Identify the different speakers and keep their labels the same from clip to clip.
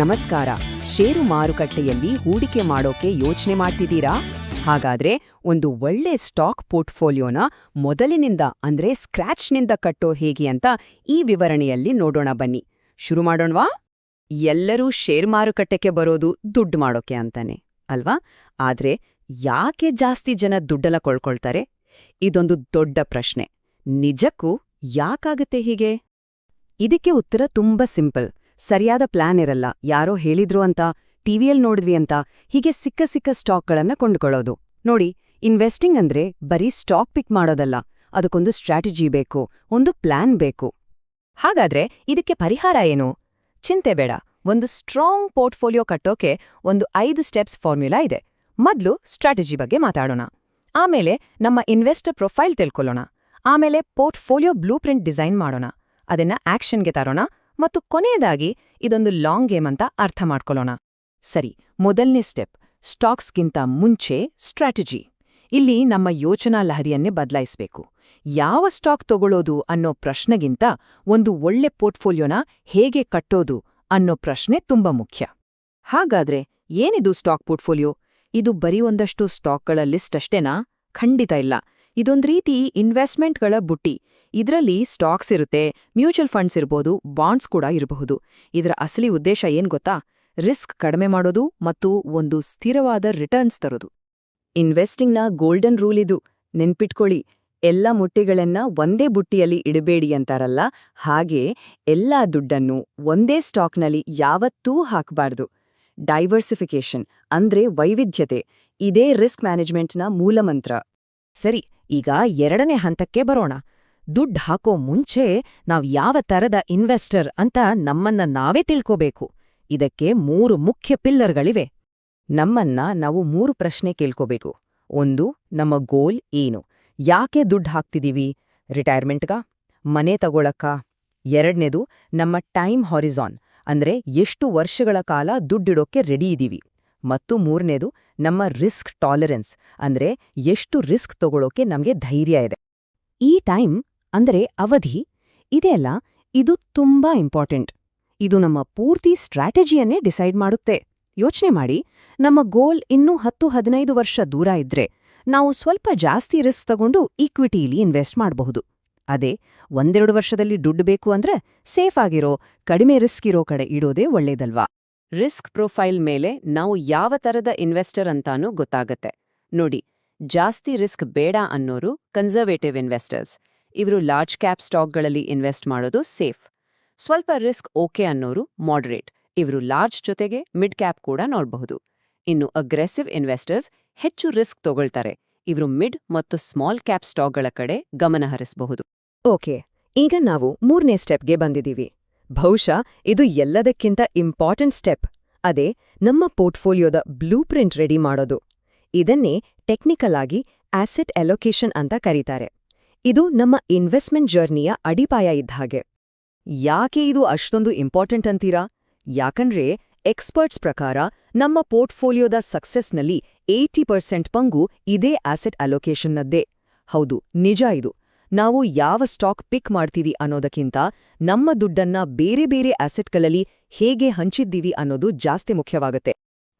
Speaker 1: ನಮಸ್ಕಾರ. ಷೇರು ಮಾರುಕಟ್ಟೆಯಲ್ಲಿ ಹೂಡಿಕೆ ಮಾಡೋಕೆ ಯೋಚನೆ ಮಾಡ್ತಿದ್ದೀರಾ? ಹಾಗಾದ್ರೆ ಒಂದು ಒಳ್ಳೆ ಸ್ಟಾಕ್ ಪೋರ್ಟ್ಫೋಲಿಯೋನ ಮೊದಲಿನಿಂದ ಅಂದ್ರೆ ಸ್ಕ್ರ್ಯಾಚ್ನಿಂದ ಕಟ್ಟೋ ಹೇಗೆ ಅಂತ ಈ ವಿವರಣೆಯಲ್ಲಿ ನೋಡೋಣ ಬನ್ನಿ. ಶುರು ಮಾಡೋಣವಾ? ಎಲ್ಲರೂ ಷೇರು ಮಾರುಕಟ್ಟೆಗೆ ಬರೋದು ದುಡ್ಡು ಮಾಡೋಕೆ ಅಂತಾನೆ ಅಲ್ವಾ? ಆದ್ರೆ ಯಾಕೆ ಜಾಸ್ತಿ ಜನ ದುಡ್ಡೆಲ್ಲ ಕೊಳ್ಳ್ಕೊಳ್ತಾರೆ? ಇದೊಂದು ದೊಡ್ಡ ಪ್ರಶ್ನೆ. ನಿಜಕ್ಕೂ ಯಾಕಾಗತ್ತೆ ಹೀಗೆ? ಇದಕ್ಕೆ ಉತ್ತರ ತುಂಬಾ ಸಿಂಪಲ್. ಸರಿಯಾದ ಪ್ಲಾನ್ ಇರಲ್ಲ, ಯಾರೋ ಹೇಳಿದ್ರು ಅಂತ, ಟಿವಿಯಲ್ಲಿ ನೋಡಿದ್ವಿ ಅಂತ ಹೀಗೆ ಸಿಕ್ಕ ಸ್ಟಾಕ್ಗಳನ್ನ ಕೊಂಡುಕೊಳ್ಳೋದು. ನೋಡಿ, ಇನ್ವೆಸ್ಟಿಂಗ್ ಅಂದ್ರೆ ಬರೀ ಸ್ಟಾಕ್ ಪಿಕ್ ಮಾಡೋದಲ್ಲ, ಅದಕ್ಕೊಂದು ಸ್ಟ್ರಾಟಜಿ ಬೇಕು, ಒಂದು ಪ್ಲಾನ್ ಬೇಕು. ಹಾಗಾದ್ರೆ ಇದಕ್ಕೆ ಪರಿಹಾರ ಏನು? ಚಿಂತೆ ಬೇಡ. ಒಂದು ಸ್ಟ್ರಾಂಗ್ ಪೋರ್ಟ್ಫೋಲಿಯೋ ಕಟ್ಟೋಕೆ ಒಂದು 5 ಸ್ಟೆಪ್ಸ್ ಫಾರ್ಮ್ಯುಲಾ ಇದೆ. ಮೊದ್ಲು ಸ್ಟ್ರಾಟಜಿ ಬಗ್ಗೆ ಮಾತಾಡೋಣ, ಆಮೇಲೆ ನಮ್ಮ ಇನ್ವೆಸ್ಟರ್ ಪ್ರೊಫೈಲ್ ತಿಳ್ಕೊಳ್ಳೋಣ, ಆಮೇಲೆ ಪೋರ್ಟ್ಫೋಲಿಯೋ ಬ್ಲೂ ಪ್ರಿಂಟ್ ಡಿಸೈನ್ ಮಾಡೋಣ, ಅದನ್ನ ಆಕ್ಷನ್ಗೆ ತರೋಣ, ಮತ್ತು ಕೊನೆಯದಾಗಿ ಇದೊಂದು ಲಾಂಗ್ ಗೇಮ್ ಅಂತ ಅರ್ಥ ಮಾಡ್ಕೊಳ್ಳೋಣ. ಸರಿ, ಮೊದಲನೇ ಸ್ಟೆಪ್, ಸ್ಟಾಕ್ಸ್ಗಿಂತ ಮುಂಚೆ ಸ್ಟ್ರಾಟಜಿ. ಇಲ್ಲಿ ನಮ್ಮ ಯೋಚನಾ ಲಹರಿಯನ್ನೇ ಬದಲಾಯಿಸಬೇಕು. ಯಾವ ಸ್ಟಾಕ್ ತಗೊಳ್ಳೋದು ಅನ್ನೋ ಪ್ರಶ್ನೆಗಿಂತ ಒಂದು ಒಳ್ಳೆ ಪೋರ್ಟ್ಫೋಲಿಯೋನ ಹೇಗೆ ಕಟ್ಟೋದು ಅನ್ನೋ ಪ್ರಶ್ನೆ ತುಂಬಾ ಮುಖ್ಯ. ಹಾಗಾದ್ರೆ ಏನಿದು ಸ್ಟಾಕ್ ಪೋರ್ಟ್ಫೋಲಿಯೋ? ಇದು ಬರೀ ಒಂದಷ್ಟು ಸ್ಟಾಕ್ಗಳ ಲಿಸ್ಟ್ ಅಷ್ಟೇನಾ? ಖಂಡಿತ ಇಲ್ಲ. ಇದೊಂದು ರೀತಿ ಇನ್ವೆಸ್ಟ್ಮೆಂಟ್ಗಳ ಬುಟ್ಟಿ. ಇದರಲ್ಲಿ ಸ್ಟಾಕ್ಸ್ ಇರುತ್ತೆ, ಮ್ಯೂಚುವಲ್ ಫಂಡ್ಸ್ ಇರಬಹುದು, ಬಾಂಡ್ಸ್ ಕೂಡ ಇರಬಹುದು. ಇದರ ಅಸಲಿ ಉದ್ದೇಶ ಏನ್ ಗೊತ್ತಾ? ರಿಸ್ಕ್ ಕಡಿಮೆ ಮಾಡೋದು ಮತ್ತು ಒಂದು ಸ್ಥಿರವಾದ ರಿಟರ್ನ್ಸ್ ತರೋದು. ಇನ್ವೆಸ್ಟಿಂಗ್ನ ಗೋಲ್ಡನ್ ರೂಲ್ ಇದು. ನೆನ್ಪಿಟ್ಕೊಳ್ಳಿ, ಎಲ್ಲ ಮುಟ್ಟೆಗಳನ್ನ ಒಂದೇ ಬುಟ್ಟಿಯಲ್ಲಿ ಇಡಬೇಡಿ ಅಂತಾರಲ್ಲ, ಹಾಗೆ ಎಲ್ಲಾ ದುಡ್ಡನ್ನು ಒಂದೇ ಸ್ಟಾಕ್ನಲ್ಲಿ ಯಾವತ್ತೂ ಹಾಕಬಾರ್ದು. ಡೈವರ್ಸಿಫಿಕೇಶನ್ ಅಂದ್ರೆ ವೈವಿಧ್ಯತೆ, ಇದೇ ರಿಸ್ಕ್ ಮ್ಯಾನೇಜ್ಮೆಂಟ್ನ ಮೂಲಮಂತ್ರ. ಸರಿ, ಈಗ ಎರಡನೇ ಹಂತಕ್ಕೆ ಬರೋಣ. ದುಡ್ಡು ಹಾಕೋ ಮುಂಚೆ ನಾವ್ ಯಾವ ತರದ ಇನ್ವೆಸ್ಟರ್ ಅಂತ ನಮ್ಮನ್ನ ನಾವೇ ತಿಳ್ಕೋಬೇಕು. ಇದಕ್ಕೆ 3 ಮುಖ್ಯ ಪಿಲ್ಲರ್ಗಳಿವೆ. ನಮ್ಮನ್ನ ನಾವು 3 ಪ್ರಶ್ನೆ ಕೇಳ್ಕೋಬೇಕು. ಒಂದು, ನಮ್ಮ ಗೋಲ್ ಏನು? ಯಾಕೆ ದುಡ್ಡು ಹಾಕ್ತಿದೀವಿ? ರಿಟೈರ್ಮೆಂಟ್ಗ? ಮನೆ ತಗೊಳಕ್ಕ? ಎರಡನೇದು, ನಮ್ಮ ಟೈಮ್ ಹಾರಿಜಾನ್, ಅಂದ್ರೆ ಎಷ್ಟು ವರ್ಷಗಳ ಕಾಲ ದುಡ್ಡಿಡೋಕೆ ರೆಡಿ ಇದೀವಿ. ಮತ್ತು ಮೂರನೇದು, ನಮ್ಮ ರಿಸ್ಕ್ ಟಾಲರೆನ್ಸ್, ಅಂದ್ರೆ ಎಷ್ಟು ರಿಸ್ಕ್ ತಗೊಳ್ಳೋಕೆ ನಮ್ಗೆ ಧೈರ್ಯ ಇದೆ. ಈ ಟೈಮ್ ಅಂದ್ರೆ ಅವಧಿ ಇದೆಯಲ್ಲ, ಇದು ತುಂಬಾ ಇಂಪಾರ್ಟೆಂಟ್. ಇದು ನಮ್ಮ ಪೂರ್ತಿ ಸ್ಟ್ರಾಟಜಿಯನ್ನೇ ಡಿಸೈಡ್ ಮಾಡುತ್ತೆ. ಯೋಚನೆ ಮಾಡಿ, ನಮ್ಮ ಗೋಲ್ ಇನ್ನೂ 10-15 ವರ್ಷ ದೂರ ಇದ್ರೆ ನಾವು ಸ್ವಲ್ಪ ಜಾಸ್ತಿ ರಿಸ್ಕ್ ತಗೊಂಡು ಈಕ್ವಿಟಿಲಿ ಇನ್ವೆಸ್ಟ್ ಮಾಡಬಹುದು. ಅದೇ 1-2 ವರ್ಷದಲ್ಲಿ ದುಡ್ಡು ಬೇಕು ಅಂದ್ರೆ ಸೇಫ್ ಆಗಿರೋ, ಕಡಿಮೆ ರಿಸ್ಕ್ ಇರೋ ಕಡೆ ಇಡೋದೇ ಒಳ್ಳೇದಲ್ವಾ? ರಿಸ್ಕ್ ಪ್ರೊಫೈಲ್ ಮೇಲೆ ನಾವು ಯಾವ ತರದ ಇನ್ವೆಸ್ಟರ್ ಅಂತಾನೂ ಗೊತ್ತಾಗತ್ತೆ. ನೋಡಿ, ಜಾಸ್ತಿ ರಿಸ್ಕ್ ಬೇಡ ಅನ್ನೋರು ಕನ್ಸರ್ವೇಟಿವ್ ಇನ್ವೆಸ್ಟರ್ಸ್. ಇವರು ಲಾರ್ಜ್ ಕ್ಯಾಪ್ ಸ್ಟಾಕ್ಗಳಲ್ಲಿ ಇನ್ವೆಸ್ಟ್ ಮಾಡೋದು ಸೇಫ್. ಸ್ವಲ್ಪ ರಿಸ್ಕ್ ಓಕೆ ಅನ್ನೋರು ಮಾಡರೇಟ್. ಇವರು ಲಾರ್ಜ್ ಜೊತೆಗೆ ಮಿಡ್ ಕ್ಯಾಪ್ ಕೂಡ ನೋಡಬಹುದು. ಇನ್ನು ಅಗ್ರೆಸಿವ್ ಇನ್ವೆಸ್ಟರ್ಸ್ ಹೆಚ್ಚು ರಿಸ್ಕ್ ತಗೊಳ್ತಾರೆ. ಇವರು ಮಿಡ್ ಮತ್ತು ಸ್ಮಾಲ್ ಕ್ಯಾಪ್ ಸ್ಟಾಕ್ಗಳ ಕಡೆ ಗಮನ ಹರಿಸಬಹುದು. ಓಕೆ, ಈಗ ನಾವು 3ನೇ ಸ್ಟೆಪ್ಗೆ ಬಂದಿದ್ದೀವಿ. ಬಹುಶಃ ಇದು ಎಲ್ಲದಕ್ಕಿಂತ ಇಂಪಾರ್ಟೆಂಟ್ ಸ್ಟೆಪ್. ಅದೇ ನಮ್ಮ ಪೋರ್ಟ್ಫೋಲಿಯೋದ ಬ್ಲೂ ಪ್ರಿಂಟ್ ರೆಡಿ ಮಾಡೋದು. ಇದನ್ನೇ ಟೆಕ್ನಿಕಲ್ ಆಗಿ ಆಸೆಟ್ ಅಲೋಕೇಶನ್ ಅಂತ ಕರೀತಾರೆ. ಇದು ನಮ್ಮ ಇನ್ವೆಸ್ಟ್ಮೆಂಟ್ ಜರ್ನಿಯ ಅಡಿಪಾಯ ಇದ್ದ ಹಾಗೆ. ಯಾಕೆ ಇದು ಅಷ್ಟೊಂದು ಇಂಪಾರ್ಟೆಂಟ್ ಅಂತೀರಾ? ಯಾಕಂದ್ರೆ ಎಕ್ಸ್ಪರ್ಟ್ಸ್ ಪ್ರಕಾರ ನಮ್ಮ ಪೋರ್ಟ್ಫೋಲಿಯೋದ ಸಕ್ಸಸ್ನಲ್ಲಿ 80% ಪಂಗು ಇದೇ ಆಸೆಟ್ ಅಲೋಕೇಶನ್ನದ್ದೇ. ಹೌದು, ನಿಜ ಇದು. ನಾವು ಯಾವ ಸ್ಟಾಕ್ ಪಿಕ್ ಮಾಡ್ತೀವಿ ಅನ್ನೋದಕ್ಕಿಂತ ನಮ್ಮ ದುಡ್ಡನ್ನ ಬೇರೆ ಬೇರೆ ಆಸೆಟ್ಗಳಲ್ಲಿ ಹೇಗೆ ಹಂಚಿದ್ದೀವಿ ಅನ್ನೋದು ಜಾಸ್ತಿ ಮುಖ್ಯವಾಗುತ್ತೆ.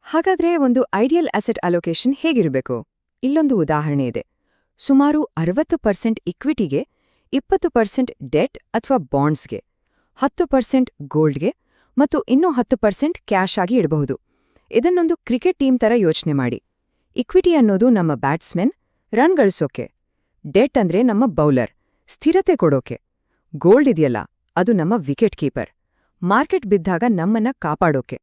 Speaker 1: ಹಾಗಾದ್ರೆ ಒಂದು ಐಡಿಯಲ್ ಆಸೆಟ್ ಅಲೋಕೇಶನ್ ಹೇಗಿರಬೇಕು? ಇಲ್ಲೊಂದು ಉದಾಹರಣೆ ಇದೆ. ಸುಮಾರು 60% ಇಕ್ವಿಟಿಗೆ, 20% ಡೆಟ್ ಅಥವಾ ಬಾಂಡ್ಸ್ಗೆ, 10% ಗೋಲ್ಡ್ಗೆ ಮತ್ತು ಇನ್ನೂ 10% ಕ್ಯಾಶ್ ಆಗಿ ಇಡಬಹುದು. ಇದನ್ನೊಂದು ಕ್ರಿಕೆಟ್ ಟೀಮ್ ತರ ಯೋಚನೆ ಮಾಡಿ. ಇಕ್ವಿಟಿ ಅನ್ನೋದು ನಮ್ಮ ಬ್ಯಾಟ್ಸ್ಮನ್, ರನ್ ಗಳಿಸೋಕೆ. ಡೆಟ್ ಅಂದ್ರೆ ನಮ್ಮ ಬೌಲರ್, ಸ್ಥಿರತೆ ಕೊಡೋಕೆ. ಗೋಲ್ಡ್ ಇದೆಯಲ್ಲ, ಅದು ನಮ್ಮ ವಿಕೆಟ್ ಕೀಪರ್, ಮಾರ್ಕೆಟ್ ಬಿದ್ದಾಗ ನಮ್ಮನ್ನ ಕಾಪಾಡೋಕೆ.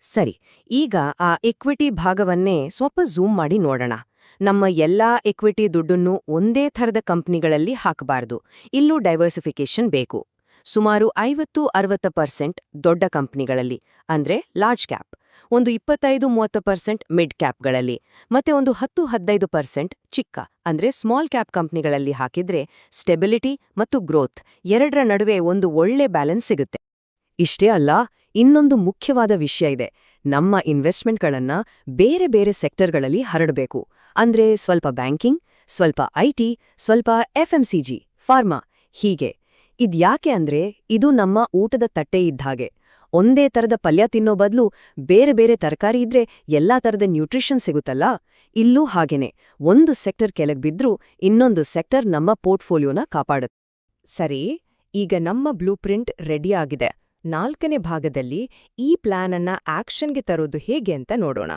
Speaker 1: ಸರಿ, ಈಗ ಆ ಇಕ್ವಿಟಿ ಭಾಗವನ್ನೇ ಸ್ವಲ್ಪ ಝೂಮ್ ಮಾಡಿ ನೋಡೋಣ. ನಮ್ಮ ಎಲ್ಲಾ ಇಕ್ವಿಟಿ ದುಡ್ಡನ್ನು ಒಂದೇ ಥರದ ಕಂಪ್ನಿಗಳಲ್ಲಿ ಹಾಕಬಾರದು. ಇಲ್ಲೂ ಡೈವರ್ಸಿಫಿಕೇಶನ್ ಬೇಕು. ಸುಮಾರು 50-60% ದೊಡ್ಡ ಕಂಪ್ನಿಗಳಲ್ಲಿ, ಅಂದ್ರೆ ಲಾರ್ಜ್ ಕ್ಯಾಪ್, ಒಂದು 25-30% ಮಿಡ್ ಕ್ಯಾಪ್ಗಳಲ್ಲಿ, ಮತ್ತೆ ಒಂದು 10-15% ಚಿಕ್ಕ, ಅಂದ್ರೆ ಸ್ಮಾಲ್ ಕ್ಯಾಪ್ ಕಂಪ್ನಿಗಳಲ್ಲಿ ಹಾಕಿದ್ರೆ ಸ್ಟೆಬಿಲಿಟಿ ಮತ್ತು ಗ್ರೋತ್ ಎರಡರ ನಡುವೆ ಒಂದು ಒಳ್ಳೆ ಬ್ಯಾಲೆನ್ಸ್ ಸಿಗುತ್ತೆ. ಇಷ್ಟೇ ಅಲ್ಲ, ಇನ್ನೊಂದು ಮುಖ್ಯವಾದ ವಿಷಯ ಇದೆ. ನಮ್ಮ ಇನ್ವೆಸ್ಟ್ಮೆಂಟ್ಗಳನ್ನ ಬೇರೆ ಬೇರೆ ಸೆಕ್ಟರ್ಗಳಲ್ಲಿ ಹರಡಬೇಕು. ಅಂದ್ರೆ ಸ್ವಲ್ಪ ಬ್ಯಾಂಕಿಂಗ್, ಸ್ವಲ್ಪ ಐಟಿ, ಸ್ವಲ್ಪ FMCG, ಫಾರ್ಮಾ, ಹೀಗೆ. ಇದ್ಯಾಕೆ ಅಂದ್ರೆ ಇದು ನಮ್ಮ ಊಟದ ತಟ್ಟೆ ಇದ್ದ ಹಾಗೆ. ಒಂದೇ ತರದ ಪಲ್ಯ ತಿನ್ನೋ ಬದಲು ಬೇರೆ ಬೇರೆ ತರಕಾರಿ ಇದ್ರೆ ಎಲ್ಲಾ ತರದ ನ್ಯೂಟ್ರಿಷನ್ ಸಿಗುತ್ತಲ್ಲ. ಇಲ್ಲೂ ಹಾಗೇನೆ, ಒಂದು ಸೆಕ್ಟರ್ ಕೆಳಗ್ ಬಿದ್ರೂ ಇನ್ನೊಂದು ಸೆಕ್ಟರ್ ನಮ್ಮ ಪೋರ್ಟ್ಫೋಲಿಯೋನ ಕಾಪಾಡುತ್ತೆ. ಸರಿ, ಈಗ ನಮ್ಮ ಬ್ಲೂ ಪ್ರಿಂಟ್ ರೆಡಿಯಾಗಿದೆ. 4ನೇ ಭಾಗದಲ್ಲಿ ಈ ಪ್ಲಾನ್ ಅನ್ನ ಆಕ್ಷನ್ಗೆ ತರೋದು ಹೇಗೆ ಅಂತ ನೋಡೋಣ.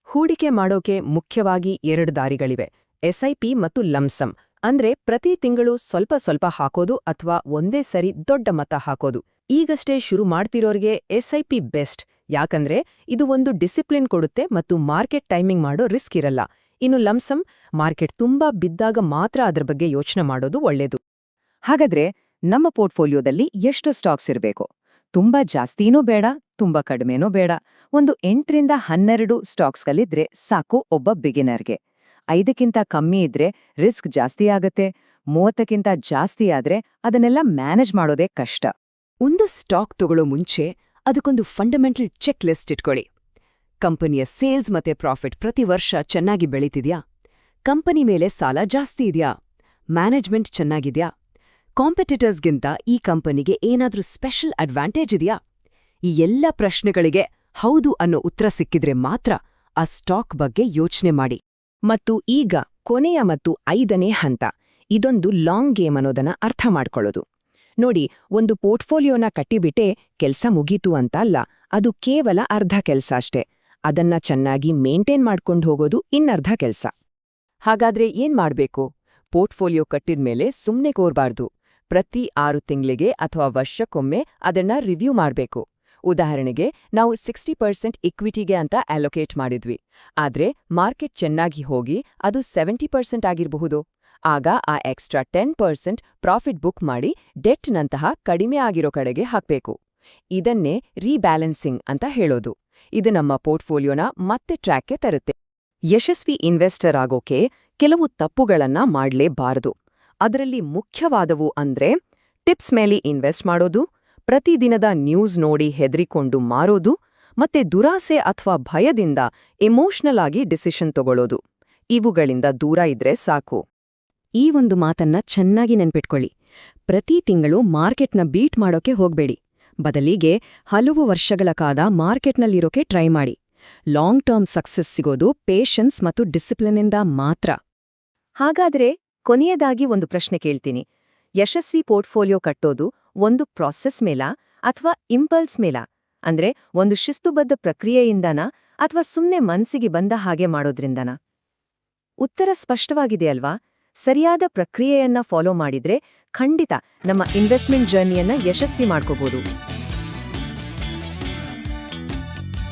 Speaker 1: ಹೂಡಿಕೆ ಮಾಡೋಕೆ ಮುಖ್ಯವಾಗಿ 2 ದಾರಿಗಳಿವೆ: ಎಸ್ಐಪಿ ಮತ್ತು ಲಂಸಮ್, ಅಂದ್ರೆ ಪ್ರತಿ ತಿಂಗಳು ಸ್ವಲ್ಪ ಸ್ವಲ್ಪ ಹಾಕೋದು ಅಥವಾ ಒಂದೇ ಸರಿ ದೊಡ್ಡ ಮೊತ್ತ ಹಾಕೋದು. ಈಗಷ್ಟೇ ಶುರು ಮಾಡ್ತಿರೋರ್ಗೆ ಎಸ್ಐಪಿ ಬೆಸ್ಟ್, ಯಾಕಂದ್ರೆ ಇದು ಒಂದು ಡಿಸಿಪ್ಲಿನ್ ಕೊಡುತ್ತೆ ಮತ್ತು ಮಾರ್ಕೆಟ್ ಟೈಮಿಂಗ್ ಮಾಡೋ ರಿಸ್ಕ್ ಇರಲ್ಲ. ಇನ್ನು ಲಂಸಮ್, ಮಾರ್ಕೆಟ್ ತುಂಬಾ ಬಿದ್ದಾಗ ಮಾತ್ರ ಅದ್ರ ಬಗ್ಗೆ ಯೋಚನೆ ಮಾಡೋದು ಒಳ್ಳೇದು. ಹಾಗಾದ್ರೆ ನಮ್ಮ ಪೋರ್ಟ್ಫೋಲಿಯೋದಲ್ಲಿ ಎಷ್ಟು ಸ್ಟಾಕ್ಸ್ ಇರಬೇಕು? ತುಂಬಾ ಜಾಸ್ತಿನೂ ಬೇಡ, ತುಂಬಾ ಕಡಿಮೆನೂ ಬೇಡ. ಒಂದು 8ರಿಂದ 12 ಸ್ಟಾಕ್ಸ್ಗಳಿದ್ರೆ ಸಾಕು ಒಬ್ಬ ಬಿಗಿನರ್ಗೆ. 5ಕ್ಕಿಂತ ಕಮ್ಮಿ ಇದ್ರೆ ರಿಸ್ಕ್ ಜಾಸ್ತಿ ಆಗತ್ತೆ. 30ಕ್ಕಿಂತ ಜಾಸ್ತಿ ಆದ್ರೆ ಅದನ್ನೆಲ್ಲ ಮ್ಯಾನೇಜ್ ಮಾಡೋದೇ ಕಷ್ಟ. ಒಂದು ಸ್ಟಾಕ್ ತಗೊಳ್ಳೋ ಮುಂಚೆ ಅದಕ್ಕೊಂದು ಫಂಡಮೆಂಟಲ್ ಚೆಕ್ ಲಿಸ್ಟ್ ಇಟ್ಕೊಳ್ಳಿ. ಕಂಪನಿಯ ಸೇಲ್ಸ್ ಮತ್ತೆ ಪ್ರಾಫಿಟ್ ಪ್ರತಿ ವರ್ಷ ಚೆನ್ನಾಗಿ ಬೆಳೀತಿದ್ಯಾ? ಕಂಪನಿ ಮೇಲೆ ಸಾಲ ಜಾಸ್ತಿ ಇದೆಯಾ? ಮ್ಯಾನೇಜ್ಮೆಂಟ್ ಚೆನ್ನಾಗಿದ್ಯಾ? ಕಾಂಪಿಟಿಟರ್ಸ್ಗಿಂತ ಈ ಕಂಪನಿಗೆ ಏನಾದ್ರೂ ಸ್ಪೆಷಲ್ ಅಡ್ವಾಂಟೇಜ್ ಇದೆಯಾ? ಈ ಎಲ್ಲ ಪ್ರಶ್ನೆಗಳಿಗೆ ಹೌದು ಅನ್ನೋ ಉತ್ತರ ಸಿಕ್ಕಿದ್ರೆ ಮಾತ್ರ ಆ ಸ್ಟಾಕ್ ಬಗ್ಗೆ ಯೋಚನೆ ಮಾಡಿ. ಮತ್ತು ಈಗ ಕೊನೆಯ ಮತ್ತು 5ನೇ ಹಂತ, ಇದೊಂದು ಲಾಂಗ್ ಗೇಮ್ ಅನ್ನೋದನ್ನ ಅರ್ಥ ಮಾಡ್ಕೊಳ್ಳೋದು. ನೋಡಿ, ಒಂದು ಪೋರ್ಟ್ಫೋಲಿಯೋನ ಕಟ್ಟಿಬಿಟ್ಟೆ ಕೆಲ್ಸ ಮುಗೀತು ಅಂತ ಅಲ್ಲ, ಅದು ಕೇವಲ ಅರ್ಧ ಕೆಲ್ಸ ಅಷ್ಟೇ. ಅದನ್ನ ಚೆನ್ನಾಗಿ ಮೇಂಟೈನ್ ಮಾಡ್ಕೊಂಡು ಹೋಗೋದು ಇನ್ನರ್ಧ ಕೆಲ್ಸ. ಹಾಗಾದ್ರೆ ಏನ್ ಮಾಡ್ಬೇಕು? ಪೋರ್ಟ್ಫೋಲಿಯೋ ಕಟ್ಟಿದ್ಮೇಲೆ ಸುಮ್ನೆ ಕೋರ್ಬಾರ್ದು. ಪ್ರತಿ 6 ತಿಂಗಳಿಗೆ ಅಥವಾ ವರ್ಷಕ್ಕೊಮ್ಮೆ ಅದನ್ನ ರಿವ್ಯೂ ಮಾಡ್ಬೇಕು. ಉದಾಹರಣೆಗೆ, ನಾವು 60% ಇಕ್ವಿಟಿಗೆ ಅಂತ ಅಲೋಕೇಟ್ ಮಾಡಿದ್ವಿ. ಆದ್ರೆ ಮಾರ್ಕೆಟ್ ಚೆನ್ನಾಗಿ ಹೋಗಿ ಅದು 70% ಆಗಿರಬಹುದು. ಆಗ ಆ ಎಕ್ಸ್ಟ್ರಾ 10% ಪ್ರಾಫಿಟ್ ಬುಕ್ ಮಾಡಿ ಡೆಟ್ನಂತಹ ಕಡಿಮೆ ಆಗಿರೋ ಕಡೆಗೆ ಹಾಕ್ಬೇಕು. ಇದನ್ನೇ ರೀಬ್ಯಾಲೆನ್ಸಿಂಗ್ ಅಂತ ಹೇಳೋದು. ಇದು ನಮ್ಮ ಪೋರ್ಟ್ಫೋಲಿಯೋನ ಮತ್ತೆ ಟ್ರ್ಯಾಕ್ಗೆ ತರುತ್ತೆ. ಯಶಸ್ವಿ ಇನ್ವೆಸ್ಟರ್ ಆಗೋಕೆ ಕೆಲವು ತಪ್ಪುಗಳನ್ನ ಮಾಡ್ಲೇಬಾರದು. ಅದರಲ್ಲಿ ಮುಖ್ಯವಾದವು ಅಂದ್ರೆ ಟಿಪ್ಸ್ ಮೇಲೆ ಇನ್ವೆಸ್ಟ್ ಮಾಡೋದು, ಪ್ರತಿದಿನದ ನ್ಯೂಸ್ ನೋಡಿ ಹೆದರಿಕೊಂಡು ಮಾರೋದು, ಮತ್ತೆ ದುರಾಸೆ ಅಥವಾ ಭಯದಿಂದ ಎಮೋಷನಲ್ ಆಗಿ ಡಿಸಿಷನ್ ತಗೊಳ್ಳೋದು. ಇವುಗಳಿಂದ ದೂರ ಇದ್ರೆ ಸಾಕು. ಈ ಒಂದು ಮಾತನ್ನ ಚೆನ್ನಾಗಿ ನೆನ್ಪಿಟ್ಕೊಳ್ಳಿ. ಪ್ರತಿ ತಿಂಗಳು ಮಾರ್ಕೆಟ್ನ ಬೀಟ್ ಮಾಡೋಕೆ ಹೋಗ್ಬೇಡಿ. ಬದಲಿಗೆ ಹಲವು ವರ್ಷಗಳ ಕಾದ ಮಾರ್ಕೆಟ್ನಲ್ಲಿರೋಕೆ ಟ್ರೈ ಮಾಡಿ. ಲಾಂಗ್ ಟರ್ಮ್ ಸಕ್ಸಸ್ ಸಿಗೋದು ಪೇಷನ್ಸ್ ಮತ್ತು ಡಿಸಿಪ್ಲಿನಿಂದ ಮಾತ್ರ. ಹಾಗಾದ್ರೆ ಕೊನೆಯದಾಗಿ ಒಂದು ಪ್ರಶ್ನೆ ಕೇಳ್ತೀನಿ. ಯಶಸ್ವಿ ಪೋರ್ಟ್ಫೋಲಿಯೋ ಕಟ್ಟೋದು ಒಂದು ಪ್ರಾಸೆಸ್ ಮೇಲಾ ಅಥವಾ ಇಂಪಲ್ಸ್ ಮೇಲಾ? ಅಂದ್ರೆ ಒಂದು ಶಿಸ್ತುಬದ್ಧ ಪ್ರಕ್ರಿಯೆಯಿಂದನಾ ಅಥವಾ ಸುಮ್ನೆ ಮನ್ಸಿಗೆ ಬಂದ ಹಾಗೆ ಮಾಡೋದ್ರಿಂದನಾ? ಉತ್ತರ ಸ್ಪಷ್ಟವಾಗಿದೆಯಲ್ವಾ? ಸರಿಯಾದ ಪ್ರಕ್ರಿಯೆಯನ್ನ ಫಾಲೋ ಮಾಡಿದ್ರೆ ಖಂಡಿತ ನಮ್ಮ ಇನ್ವೆಸ್ಟ್ಮೆಂಟ್ ಜರ್ನಿಯನ್ನ ಯಶಸ್ವಿ ಮಾಡ್ಕೋಬಹುದು.